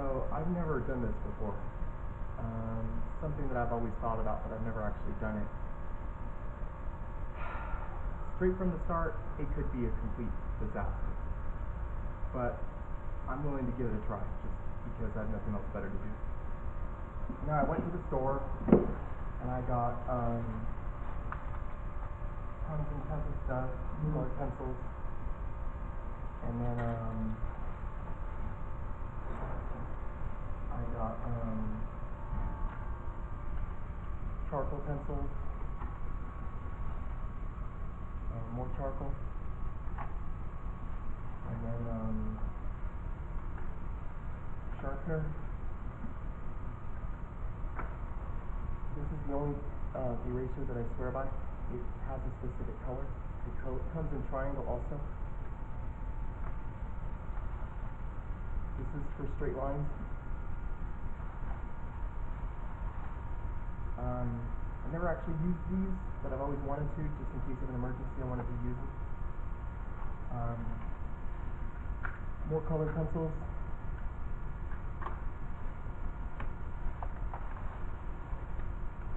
So I've never done this before. Something that I've always thought about, but I've never actually done it. Straight from the start, it could be a complete disaster. But I'm willing to give it a try, just because I have nothing else better to do. Now I went to the store and I got tons and tons of stuff, colored pencils, and then I got charcoal pencils, more charcoal, and then sharpener. This is the only eraser that I swear by. It has a specific color. It comes in triangle also. This is for straight lines. I never actually used these, but I've always wanted to, just in case of an emergency I wanted to use them. More colored pencils.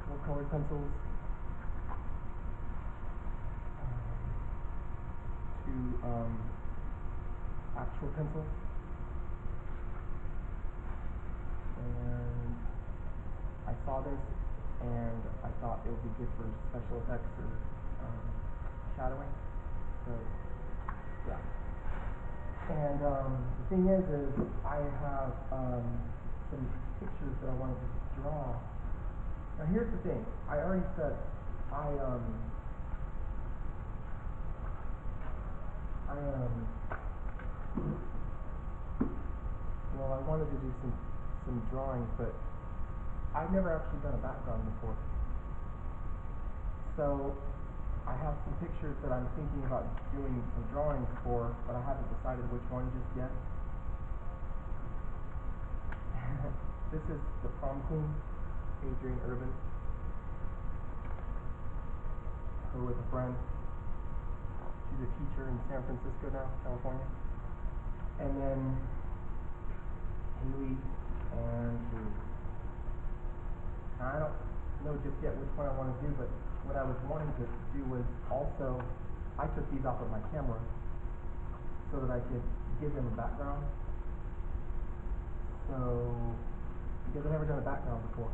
More colored pencils. Two actual pencils. And I saw this and I thought it would be good for special effects or shadowing. So yeah. And the thing is I have some pictures that I wanted to draw. Now here's the thing. I already said well, I wanted to do some drawings, but I've never actually done a background before. So I have some pictures that I'm thinking about doing some drawings for, but I haven't decided which one just yet. This is the prom queen, Adrienne Irvin. Her with a friend. She's a teacher in San Francisco now, California. And then Haley and Lou. Now I don't know just yet which one I want to do, but what I was wanting to do was also, I took these off of my camera so that I could give them a background. So, because I've never done a background before.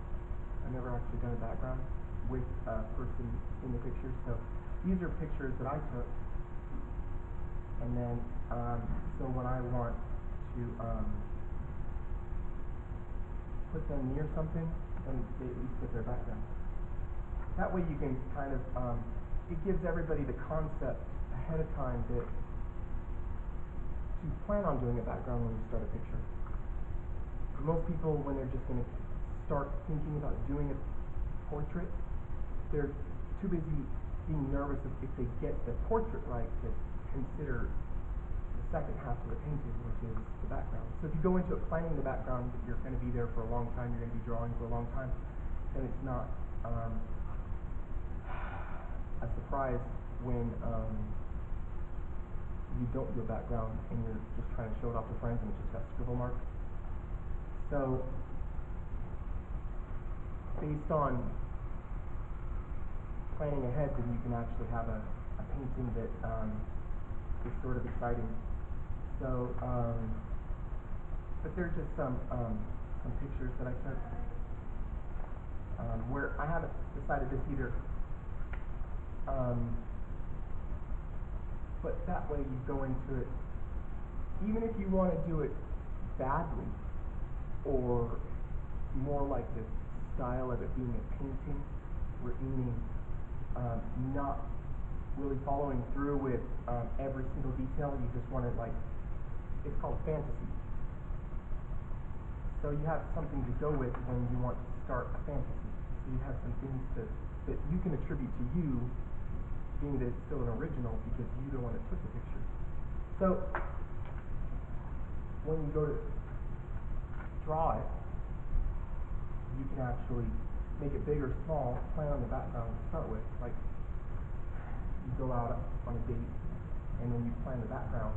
I've never actually done a background with a person in the picture. So these are pictures that I took, and then so when I want to put them near something, then they at least get their background. That way you can kind of, it gives everybody the concept ahead of time that to plan on doing a background when you start a picture. For most people, when they're just going to start thinking about doing a portrait, they're too busy being nervous if they get the portrait right to consider the second half of the painting, which is the background. So if you go into it planning the background, you're going to be there for a long time, you're going to be drawing for a long time, then it's not a surprise when you don't do a background and you're just trying to show it off to friends and it's just got scribble marks. So based on planning ahead, then you can actually have a painting that is sort of exciting. So, but there are just some pictures that I took where I haven't decided this either. But that way you go into it, even if you want to do it badly, or more like the style of it being a painting, meaning not really following through with every single detail. You just want it like, it's called fantasy. So you have something to go with when you want to start a fantasy. So you have some things that you can attribute to you, being that it's still an original because you're the one that took the picture. So when you go to draw it, you can actually make it big or small, plan on the background to start with. Like, you go out on a date and then you plan the background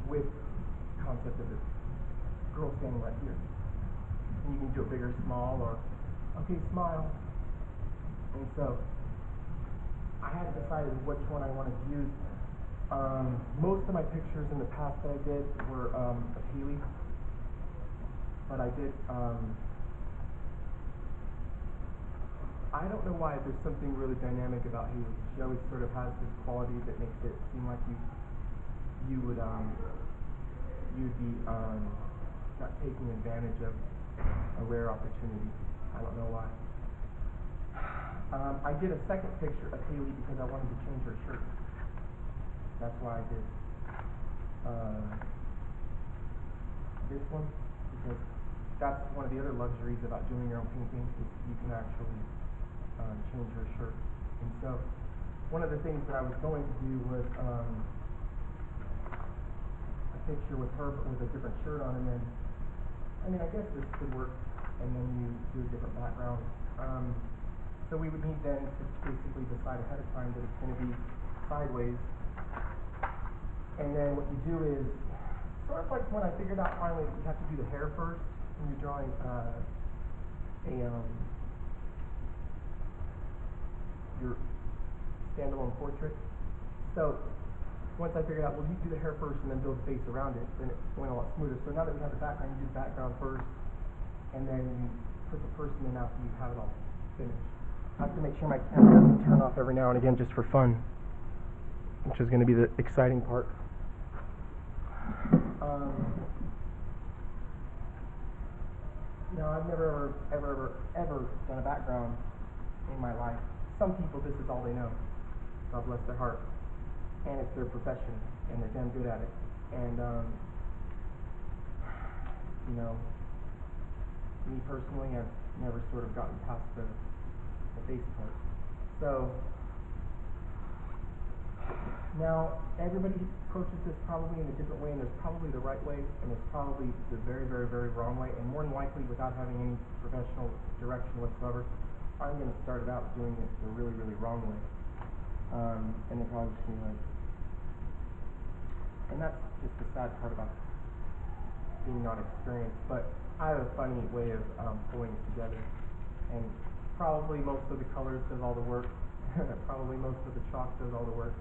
with the concept of it girl standing right here. And you can do it big or small, or, okay, smile. And so, I hadn't decided which one I wanted to use. Most of my pictures in the past that I did were of Haley, but I did, I don't know why, there's something really dynamic about Haley. She always sort of has this quality that makes it seem like you'd be not taking advantage of a rare opportunity. I don't know why. I did a second picture of Haley because I wanted to change her shirt. That's why I did this one, because that's one of the other luxuries about doing your own painting, is you can actually change her shirt. And so one of the things that I was going to do was a picture with her but with a different shirt on, and then I guess this could work, and then you do a different background. So we would need then to basically decide ahead of time that it's going to be sideways. And then what you do is, sort of like when I figured out finally that you have to do the hair first when you're drawing your standalone portrait. So once I figured out, well, you do the hair first and then build the face around it, then it went a lot smoother. So now that we have the background, you do the background first, and then you put the person in after you have it all finished. I have to make sure my camera doesn't turn off every now and again just for fun, which is going to be the exciting part. I've never ever done a background in my life. Some people, this is all they know. God bless their heart. And it's their profession, and they're damn good at it. And, me personally, I've never sort of gotten past the face part. So, now, everybody approaches this probably in a different way, and there's probably the right way, and there's probably the very, very, very wrong way, and more than likely, without having any professional direction whatsoever, I'm going to start it out doing it the really, really wrong way. And they're probably just going to be like, and that's just the sad part about being not experienced, but I have a funny way of pulling it together, and probably most of the colors does all the work, probably most of the chalk does all the work.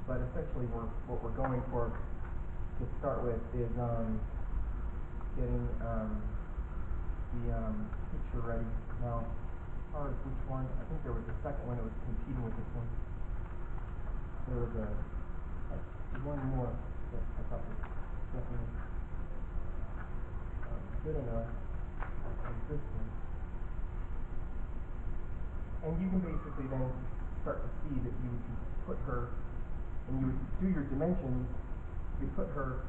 But essentially what we're going for to start with is getting the picture ready. Now, as far as which one, I think there was a second one that was competing with this one. There was one more that I thought was definitely good enough as this one. And you can basically then start to see that you would put her, and you would do your dimensions, you put her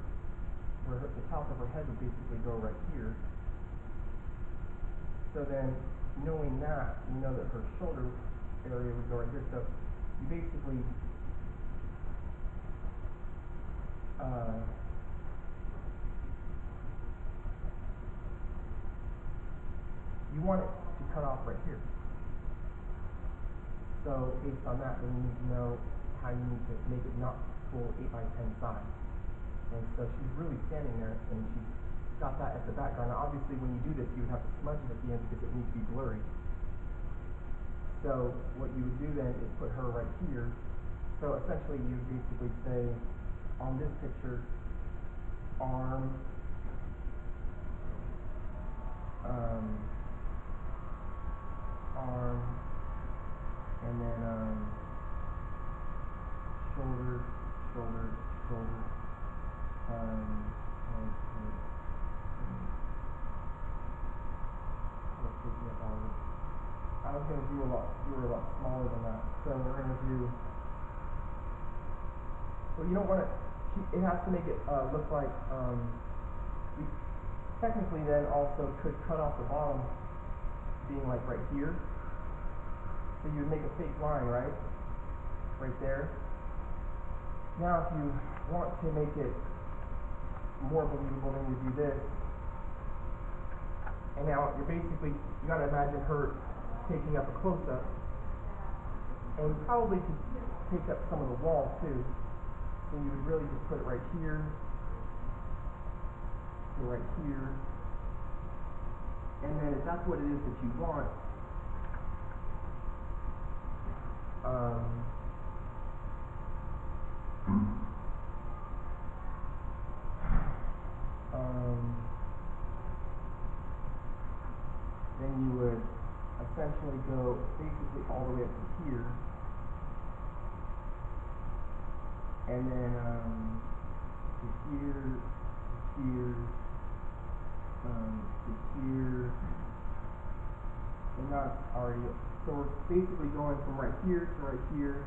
where the top of her head would basically go right here. So then, knowing that, you know that her shoulder area would go right here. So you basically you want it to cut off right here. So based on that, then you need to know how you need to make it not full 8x10 size. And so she's really standing there, and she's got that as the background. Now obviously when you do this, you would have to smudge it at the end because it needs to be blurry. So what you would do then is put her right here. So essentially you basically say, on this picture, arm, and then shoulder, shoulder, shoulder, head, head, taking up all of it. I was going to do her a lot smaller than that, so we're going to do. Well, you don't want it. It has to make it look like. We technically then also could cut off the bottom, being like right here. So you would make a fake line, right? Right there. Now, if you want to make it more believable, then you do this. And now you're basically, you got to imagine her taking up a close-up, and probably could take up some of the wall too. So you would really just put it right here, to right here. And then if that's what it is that you want, then you would essentially go basically all the way up to here, and then to here, to here, to here, and now it's already, so we're basically going from right here to right here,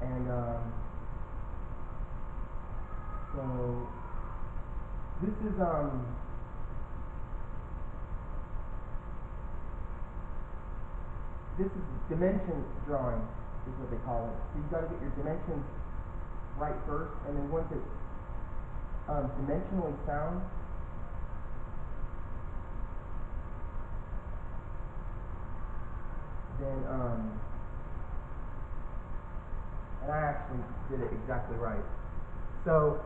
and so this is dimension drawing is what they call it. So you got to get your dimensions right first, and then once it's dimensionally sound, then and I actually did it exactly right. So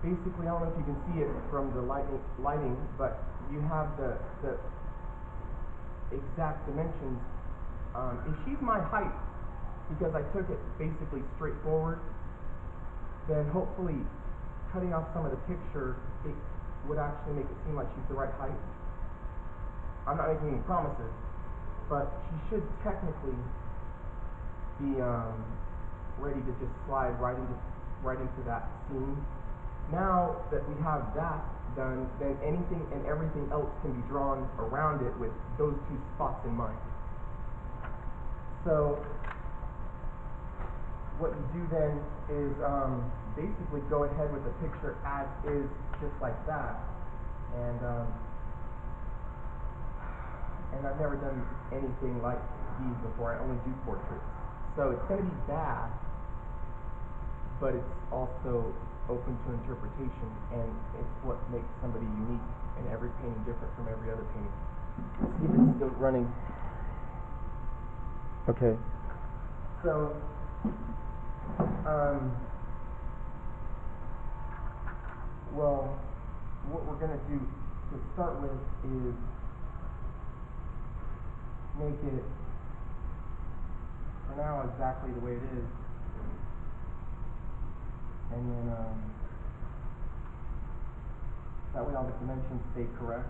basically, I don't know if you can see it from the lighting, but you have the exact dimensions. If she's my height, because I took it basically straight forward, then hopefully cutting off some of the picture, it would actually make it seem like she's the right height. I'm not making any promises, but she should technically be ready to just slide right into that scene. Now that we have that done, then anything and everything else can be drawn around it with those two spots in mind. So what you do then is basically go ahead with the picture as is, just like that. And I've never done anything like these before. I only do portraits. So it's going to be bad, but it's also open to interpretation, and it's what makes somebody unique, and every painting different from every other painting. Let's see if it's still running. Okay. So, well, what we're going to do to start with is make it, for now, exactly the way it is. And then, that way all the dimensions stay correct.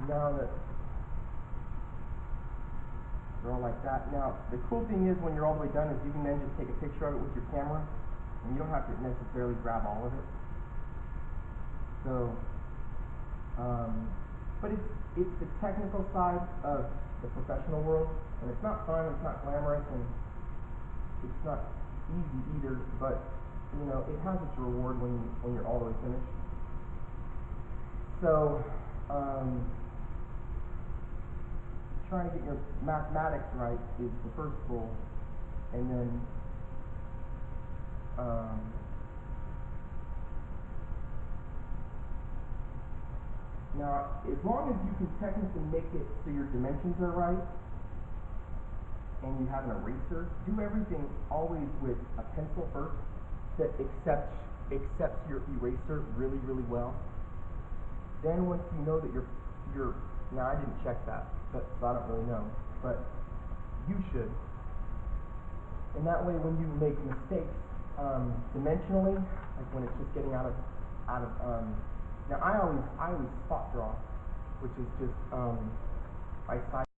Now that they're all like that. Now, the cool thing is when you're all the way done is you can then just take a picture of it with your camera, and you don't have to necessarily grab all of it. So, but it's the technical side of the professional world, and it's not fun, it's not glamorous, and it's not easy either, but you know, it has its reward when you're all the way finished. So, trying to get your mathematics right is the first goal, and then now, as long as you can technically make it so your dimensions are right, and you have an eraser, do everything always with a pencil first that accepts your eraser really, really well. Then once you know that you're now I didn't check that, so I don't really know, but you should. And that way, when you make mistakes dimensionally, like when it's just getting out of now I always spot draw, which is just by side.